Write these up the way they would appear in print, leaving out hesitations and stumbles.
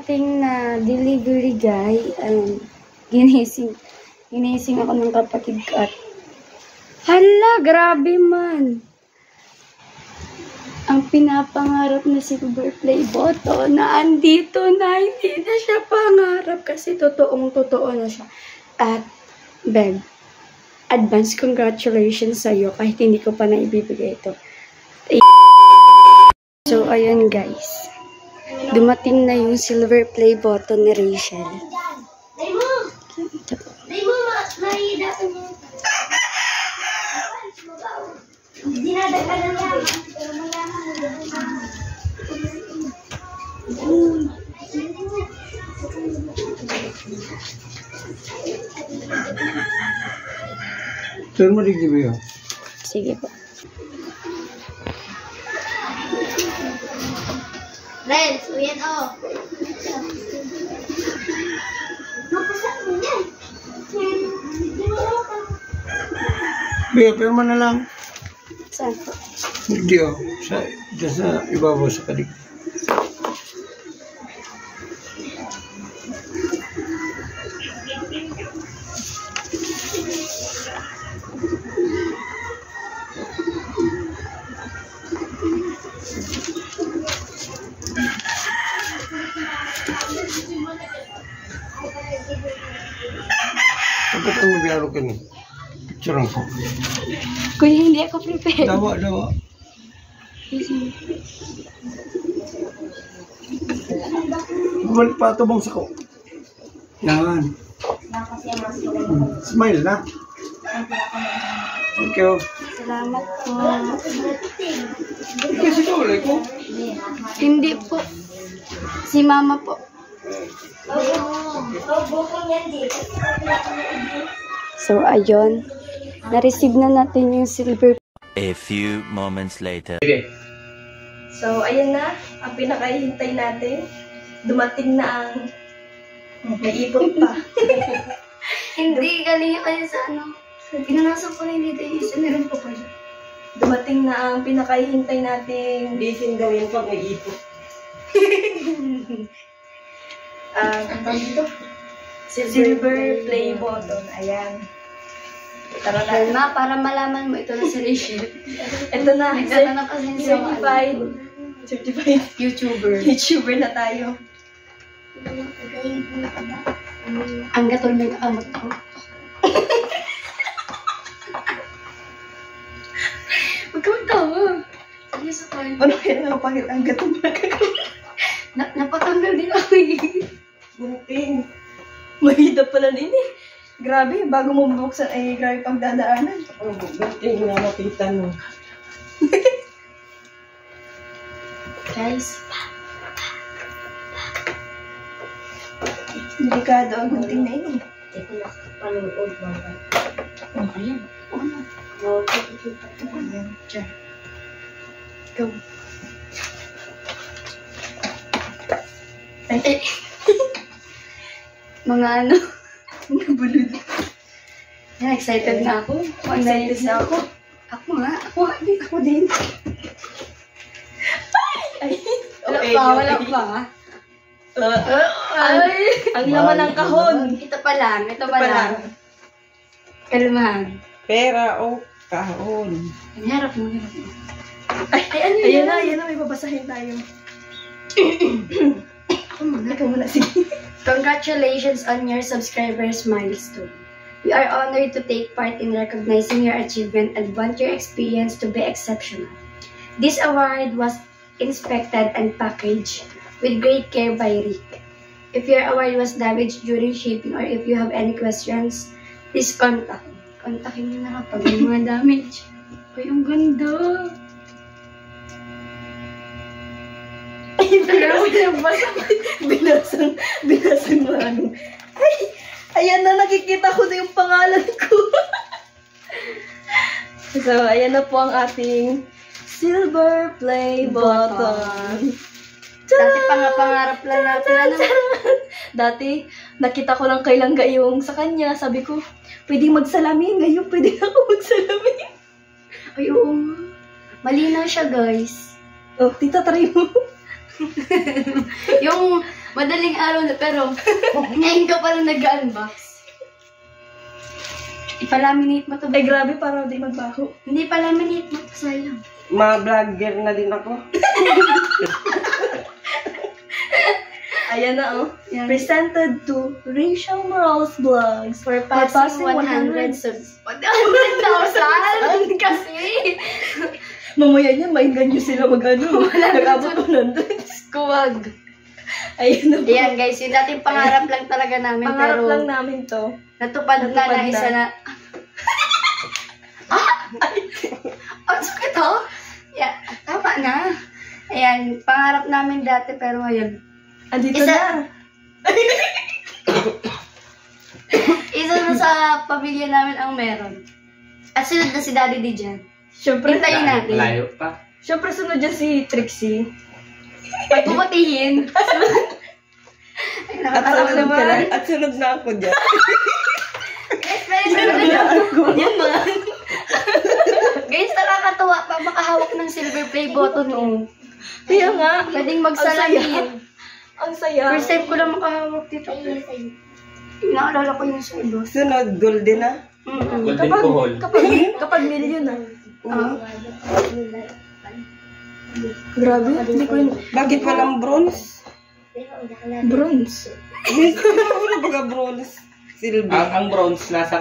dumating na delivery guy. Ginising ako ng kapatid ko at hala, grabe man. Ang pinapangarap na silver play button na andito na, hindi na siya pangarap kasi totoong-totoo na siya. At, Beb, advance congratulations sa'yo kahit hindi ko pa naibibigay ito. So, ayun guys. Dumating na yung silver play button ni Rachel. Turn mo rin yun. Sige po. Friends, uyan o. Bea, pero na lang. Saan po? Hindi o. Diyan sa ibabaw sa kalig. Pagkat ang mabiyaro ka niya. Picture ko. Kuya, hindi ako prepared. Dawa. Bumalik pa ito bang sako. Yan. Smile na. Thank you. Salamat po. Kasi ito ulit ko. Hindi po. Si mama po. So, ayun. Na-receive na natin yung silver. A few moments later. So, ayan na. Ang pinakahihintay natin. Dumating na ang naipot pa. Hindi, galing kayo sa ano. Pinanasan ko na hindi tayo. Meron po pa dyan. Dumating na ang pinakahihintay natin. Bisin daw yun pag naipot. Ang tawag dito? Silver play button. Ayan. Tara na. Ma, para malaman mo ito na si Rachel. Ito na. Nagtatanong kasi sa Certified YouTuber na tayo. Ang gatol may kakamot ko. Huwag ka magtawa. Sige sa tayo. Ano kaya nakapangit ang gatong nakakawin? Napatanggal din ako eh. Bunting. Mahida pala din eh. Grabe, bago mo bubuksan ay grabe pagdadaanan. Oh, bunting na nakita mo. Guys, delikado ang gunting na yun. Ito na panood mo. ayan. Ayan, dyan. Go. Ay, Mga ano. mga bulod. Yan, excited na ako. Excited na ako. Ako nga. Ako din. Ay, Wala pa. Ay! Ang laman ng kahon. Ito pa lang. Kalmahan. Pera o kahon. Harap mo. Ay, ano yun? Ayan na, may babasahin tayo. Ako muna. Ikaw muna, sige. Congratulations on your subscribers milestone. We are honored to take part in recognizing your achievement and want your experience to be exceptional. This award was inspected and packaged with great care by Rick. If your award was damaged during shipping or if you have any questions, please contact me. Kontakin niyo na lang pag may mga damage. Ay, ang ganda! Ay, binasang mo ano. Ay, ayan na, nakikita ko na yung pangalan ko. So, ayan na po ang ating silver play button. Dati pangarap lang natin. Ano? Dati, nakita ko lang kay Langga yung sa kanya. Sabi ko, pwede magsalamin. Ngayon, pwede na ako magsalamin. Ay, oo. Malinaw siya, guys. Oh, tita, try mo. Yung madaling araw na, pero ngayon ka pala nag-unbox. Ipalaminate mo to. Ay, grabe, para di magbaho. Hindi palaminate mo to, sayang. Ma-vlogger na din ako. Ayan na, oh. Yan. Presented to Rachel Morales Vlogs For passing 100 subs. 100,000 kasi. Mamaya niya, mainggan nyo sila mag-ano. Nag-abot ko nandun. Kuwag. Ayan na po. Ayan guys, yung dating pangarap lang talaga namin. Pangarap pero lang namin to. natupad na Natupad na isa na. na. Ang sakit oh. Yeah, tama na. Ayan, pangarap namin dati pero ngayon. Andito Isa- na. Isa na sa pamilya namin ang meron. At sunod na si Daddy D dyan. Siyempre, Hintayin natin. Malayo pa. siyempre sunod dyan si Trixie. Pag pumatihin. Ay, At nakakatawa sunod ka lang. naman. At sunod na ako dyan. Guys, yan mga. Guys, nakakatawa pa makahawak ng silver play button oh. Kaya nga. Pwedeng magsalamin. Ang saya. First time ko lang makahawak dito. Naalala ko yung sa iba. Sunod, golden na. Golden Kohol. Kapag million na. Grabe. Hindi ko yun. Bakit walang bronze? Bronze. Wala baga bronze. Silver. Ang bronze nasa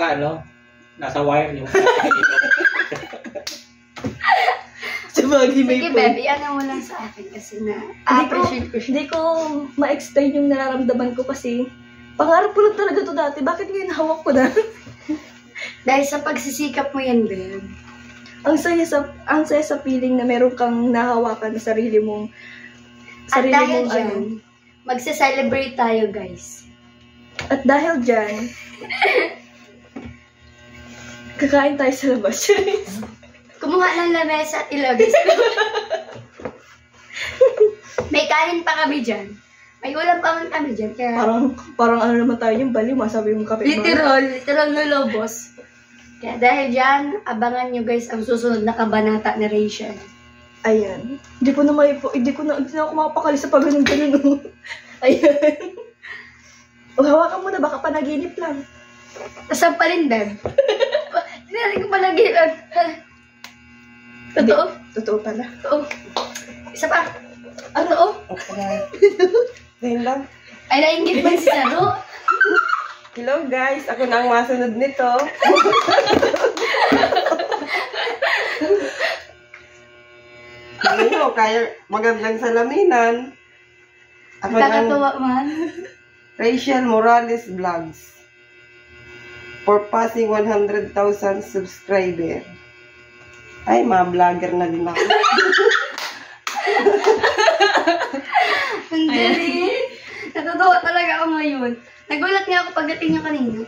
nasa wire yung Sabagay may Sige, point. babe, iyan mo lang sa akin kasi na appreciate ko siya. Hindi ko ma-explain yung nararamdaman ko kasi pangarap ko lang talaga to dati. Bakit ngayon hawak ko na? Dahil sa pagsisikap mo yan, babe. ang saya sa feeling na meron kang nahawakan na sarili mong At dahil mong dyan, magse-celebrate tayo, guys. At dahil dyan, kakain tayo sa labas. Kumuha ng lamesa at ilagay sa May kanin pa kami dyan. May ulam pa man kami dyan. Kaya parang ano naman tayo yung baliw, masabi yung kape. literal lulobos. Kaya dahil dyan, abangan nyo guys ang susunod na kabanata ni Rachel. Ayan. Hindi na ako makapakali sa pag-ganun-ganun. No? Ayan. O, hawakan mo na, baka panaginip lang. Nasaan pa rin, babe? Hindi ko palagilan. Totoo? Totoo pala. Totoo. Isa pa. Totoo? Ngayon lang. Ay, nainggit man si Saro. Hello guys, ako na ang masunod nito. Ano, kaya magandang salaminan. Ako na ang Kakatawa man. Rachel Morales Vlogs. For passing 100,000 subscriber. Ay, ma-vlogger na din ako. Ang galing. Natatawa talaga ako ngayon. Nagulat nga ako pagdating niya kanina.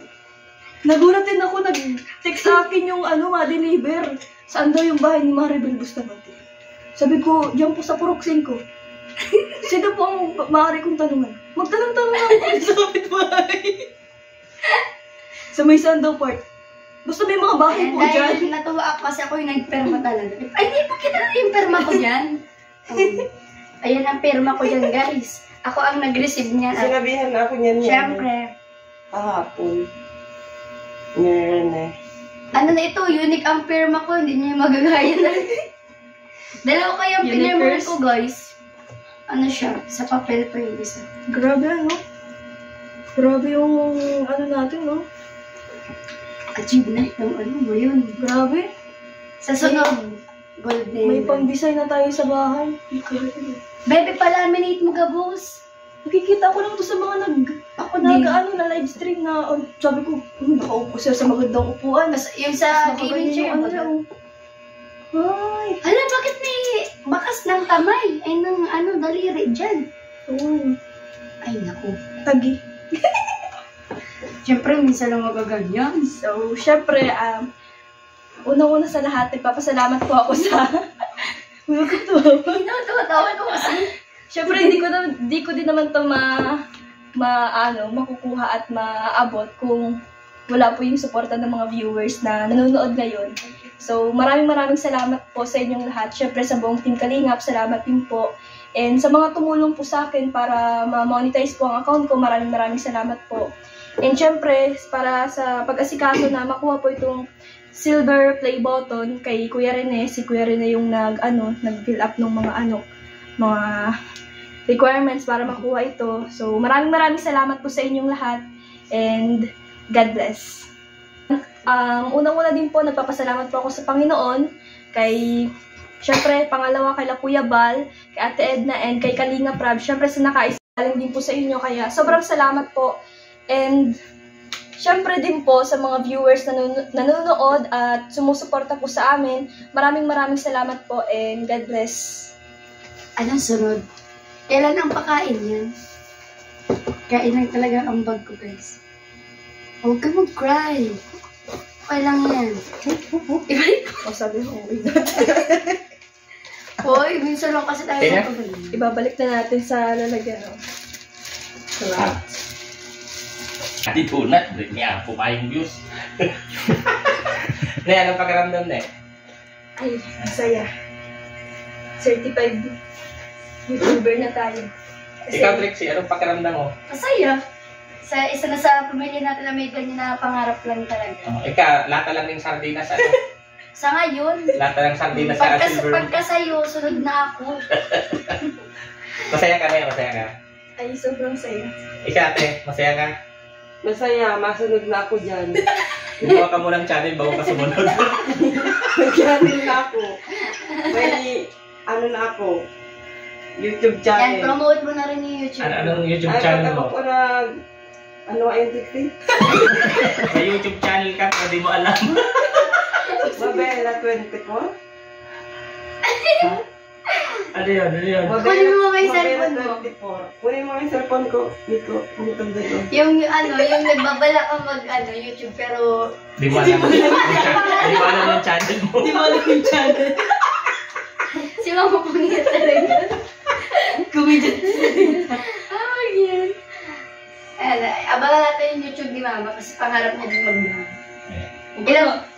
Nagulat din ako, nag-text sa akin yung ma-deliver. Saan daw yung bahay ni Maribel Bustamante? Sabi ko, diyan po sa Puroksin ko. Sino po ang maaari kong tanungan? Magtanong-tanong ako sa kapitbahay. Sa may Sandaw Park. Basta may mga bahay po dyan. Dahil natuwa ako kasi ako yung nagperma talaga. Ay, hindi pa kita na yung perma ko dyan. Ayan ang perma ko dyan, guys. Ako ang nag-receive niyan. At Sinabihan ako niyan yan. syempre, Kahapon. Meron eh. ano na ito, unique ang perma ko. Hindi niya magagaya na. Dalawa kayang pinirma Universe. ko, guys. Ano siya? Sa papel pa yung isa. Grabe ano? Grabe yung ano natin, no? Achievement ng ano mo yun. Grabe. Sa sunod, gold na May yun. pang-design na tayo sa bahay. Bebe, palaminate mo, gabos. Nakikita ko lang to sa mga Ako din. na live stream na, sabi ko, nakaupo siya sa magandang upuan. Yung sa Tapos gaming chair. ano niya, oh. Ay, Hala, bakit may bakas ng kamay? Ay, ng ano, daliri dyan. oh, Ay, naku. tagi. Siyempre, minsan lang magaganyan. So, syempre, unang-una sa lahat, nagpapasalamat po ako sa... Huwag ko to. Tawa ko kasi. Syempre, hindi ko din naman to makukuha at maabot kung wala po yung suporta ng mga viewers na nanonood ngayon. So, maraming salamat po sa inyong lahat. Syempre, sa buong Team Kalingap, salamat din po. And sa mga tumulong po sa akin para ma-monetize po ang account ko, maraming salamat po. And syempre, para sa pag-asikaso na makuha po itong silver play button kay Kuya Rene, si Kuya Rene yung nag-fill up ng mga requirements para makuha ito. So, maraming salamat po sa inyong lahat and God bless. Unang-una din po, nagpapasalamat po ako sa Panginoon, syempre, pangalawa kay Kuya Bal, kay Ate Edna, and kay Kalinga Prab. Syempre, sa nakaisaling din po sa inyo, kaya sobrang salamat po. And syempre din po sa mga viewers na nanonood at sumusuporta po sa amin, maraming salamat po and God bless. Anong sunod? Kailan ang pakain yan? Kain lang talaga ang bag ko, guys. Huwag ka mag-cry. Okay lang yan. Ibalik ko. Sabi mo, Hoy, minsan lang kasi tayo magpapalin. ibabalik na natin sa lalagyan. Salamat. Di tunat, niya po kayong views. Ne, anong pakiramdam na Ay, masaya. Certified YouTuber na tayo. Ikaw, Trixie, anong pakiramdam mo? Masaya. Isa na sa pamilya natin na may ganyan na pangarap lang talaga. Ikaw, lata lang ng sardinas, Sa ngayon, lata lang sardinas sa silver. pagka sa'yo, sunod na ako. Masaya ka na, masaya ka. Ay, sobrang saya. Ikaw, ate, masaya ka? Masaya, masunod na ako dyan. Gumawa ka mo ng channel bago ka sumunod. Nag-channel na ako. May, na ako. YouTube channel. Yan, promote mo na rin yung YouTube. Anong YouTube channel mo? Ako ayun, Trixie? May YouTube channel ka, pero di mo alam. Mabella 24? Ano yun? Kunin mo yung cellphone mo. 24. Kunin mo yung cellphone ko. Dito doon. Yung nagbabala ka YouTube, pero... Di mo alam. Di mo alam yung channel mo. Di mo alam yung channel. Si Mama Pungit talaga. Comedian. Oh, yan. Abangan natin yung YouTube ni Mama kasi pangarap niya din mag-vlog.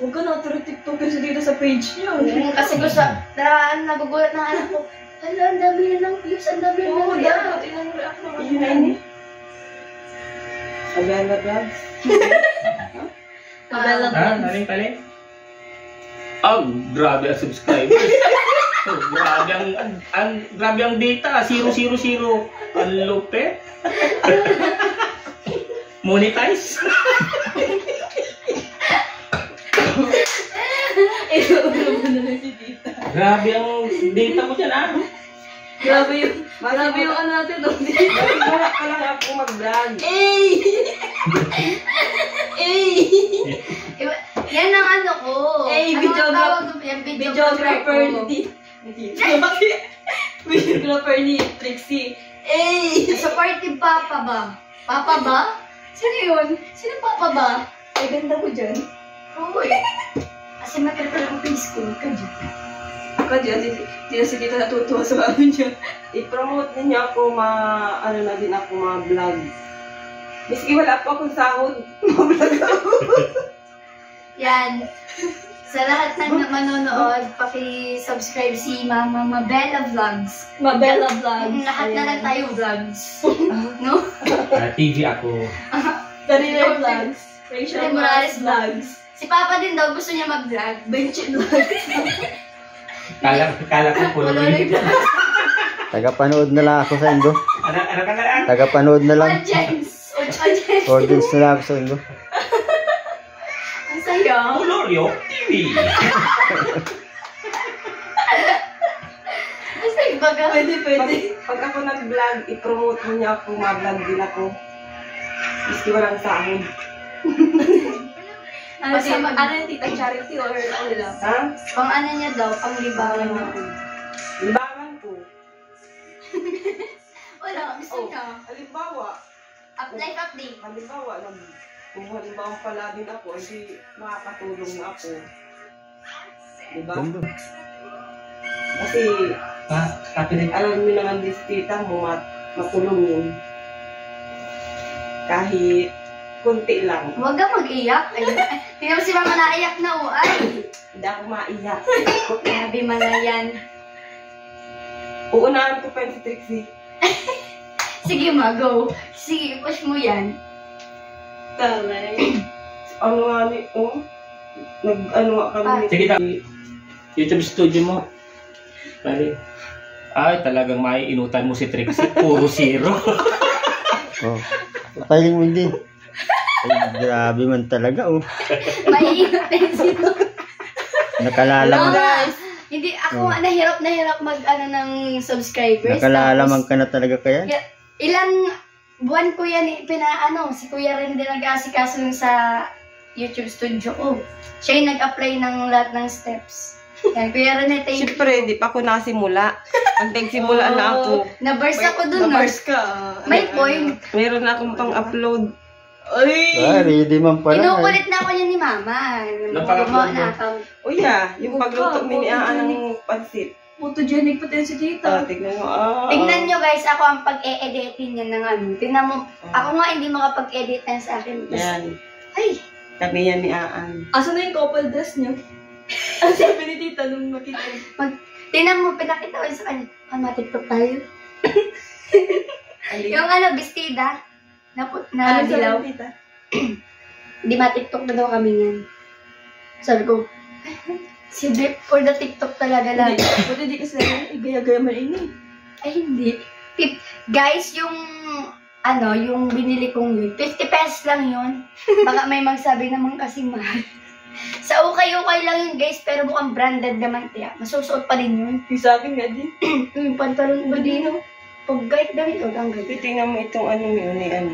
Huwag ka na-tiktok kasi dito sa page niyo. Kasi gusto, nagugulat ng anak ko, hala, ang dami na ng views, ang dami na ng react. Ilang react mga Mabella Vlogs? Mabella Ha? Naling pala? Grabe ang subscribers. Grabe ang data. 000. Ang lupit. Monetize. Grabe ang data mo dyan, Grabe yung natin. Wala pa lang ako mag-vlog. Yan ang ko. Videographer ni Trixie. Supportive papa ba? Papa ba? Sino yun? Sino papa ba? Ay, ganda mo dyan. Uy. Kasi matripal ang face ko. Ako dyan, di na si Tita natutuwa sa amin dyan. I-promote ninyo ako na din ako ma-vlog. Miski wala pa akong sahod, ma-vlog ako. Yan. Sa lahat ng manonood, paki-subscribe si Mama Mabella Vlogs. Mabella Vlogs. Lahat na lang tayo vlogs. No? TV ako. Darina Vlogs. Rachel Morales Vlogs. Si Papa din daw gusto niya mag-vlog. Benchit Vlogs. Kala ko Poloy. Tagapanood na lang ako sa Indo. Ano ka na? Tagapanood na lang. Audience. Audience na lang ako sa Indo. Ang saya. Polorio TV. Basta ibaga. Pwede. Pag ako nag-vlog, i-promote niyo ako, ma-vlog din ako. Miski walang sahod. Ano yung tita? Charity or ano lang? Ha? Pang ano niya daw, pang libangan niya. Libangan ko. Wala, gusto niya. Halimbawa, Life update. kung halimbawa pala din ako, hindi makakatulong na ako. Diba? Kasi, alam mo naman tita mo, matulong yun. Kahit kunti lang. Huwag ka mag-iyak. Tingnan mo si Mama naiyak na o. Ay! Hindi ako maiyak. Grabe man na yan. Uunahan ko pa yun si Trixie. Sige ma, go. Sige, push mo yan. Taray. Ano nga ni, nag-ano nga kami. Sige ta. YouTube studio mo. Pare. Ay, talagang maiinutan mo si Trixie. Puro zero. Oh. Papahiling mo din. Ay, grabe man talaga, oh. Maiingat din sino. Nakalalamang, Guys, hindi ako nga nahirap mag ng subscribers. nakalalamang ka na talaga kaya? Ilang buwan ko yan, si Kuya rin din nag-aasikaso sa YouTube studio ko. Siya yung nag-apply ng lahat ng steps. Yan, Kuya Rene, thank you. Siyempre, di pa ako nasimula. Ang nagsimula na ako. Na-burst ako dun, no? Na-burst ka. May point. Meron na akong pang-upload. Ah, ready man pala. Inukulit na ako yan ni Mama. Gumawa na account. O yeah, yung pagluto ni Aan ng pansit. Photogenic pa din si tita. Tignan mo. Tingnan nyo guys, ako ang pag-e-editin yan ng ano. Tingnan mo, ako nga hindi makapag-edit yan sa akin. Yan. Ay, Kami yan ni Aan. Asa na yung couple dress niyo? Ang sabi ni tita nung nakita. tingnan mo, pinakita ko sa kanya. Matiktok tayo. Alin? Yung bestida. Na Ano dilaw. sabi ni tita? Di ma-tiktok na daw kami yan. Sabi ko, si Bip for the TikTok talaga lang. Buti di kasi lang, igaya-gaya man ini. Ay, hindi. Guys, yung binili kong yun, 50 pesos lang yun. Baka may magsabi naman kasi mahal. Sa ukay-ukay lang yun, guys, pero mukhang branded naman tiya. Masusuot pa din yun. Yung sa akin nga din. Yung pantalon ba din, no? Pag guide damit, huwag ang guide. Tingnan mo itong ano yun ni ano.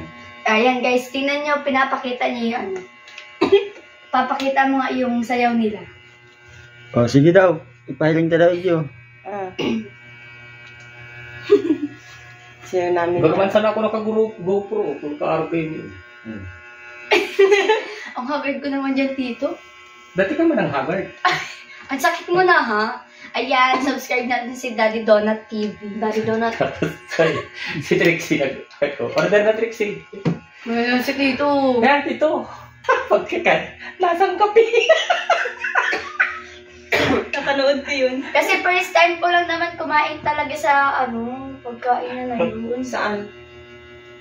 Ayan, guys, tingnan nyo, pinapakita niyo yung ano. Papakita mo nga yung sayaw nila. Oh, sige daw. Ipahiling talaga iyo. Siya namin. Bagaman sana ako naka-GoPro. Kung ka-RP niyo. Ang haggard ko naman dyan, Tito. Dati ka man ang haggard. Ang sakit mo na, ha? Ayan, subscribe natin si Daddy Donut TV. Daddy Donut. Tapos, si Trixie nag-ako. Order na Trixie. Ngayon si Tito. Yan, Tito. Pagkakat. Lasang kape. Nakanood ko yun. Kasi first time ko lang naman kumain talaga sa, pagkain na yun. Saan?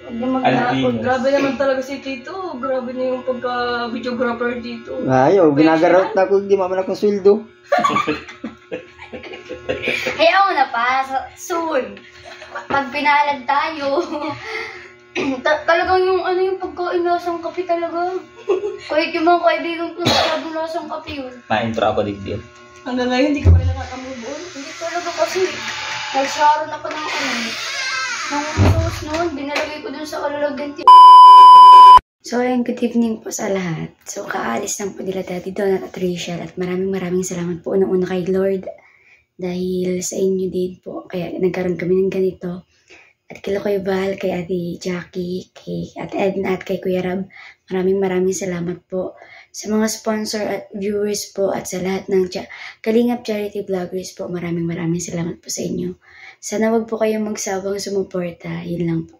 Alvin. Grabe naman talaga si Tito. Grabe na yung pagka-videographer dito. Ayaw, ginagarout na ako, hindi maman akong sweldo. Hayaan mo na pa, soon. Pag pinalag tayo. Talagang yung pagkain lasang kape talaga. Kahit yung mga kaibigan ko sabi lasang kape yun. Ma-intro ako dito. Hanggang ngayon, hindi ka pa rin nakakamove on. Hindi talaga kasi nagsaron ako ng sauce noon. Binalagay ko dun sa kalalagyan. So, ayun, good evening po sa lahat. So, kaalis lang po nila Daddy Donut at Rachel at maraming salamat po unang-una kay Lord dahil sa inyo din po. Kaya nagkaroon kami ng ganito. At kay Kuya Val, kay Ate Jackie, kay Ate Edna at kay Kuya Rab, maraming salamat po sa mga sponsor at viewers po at sa lahat ng Kalingap Charity Vloggers po. Maraming salamat po sa inyo. Sana wag po kayong magsawang sumuporta. Yun lang po.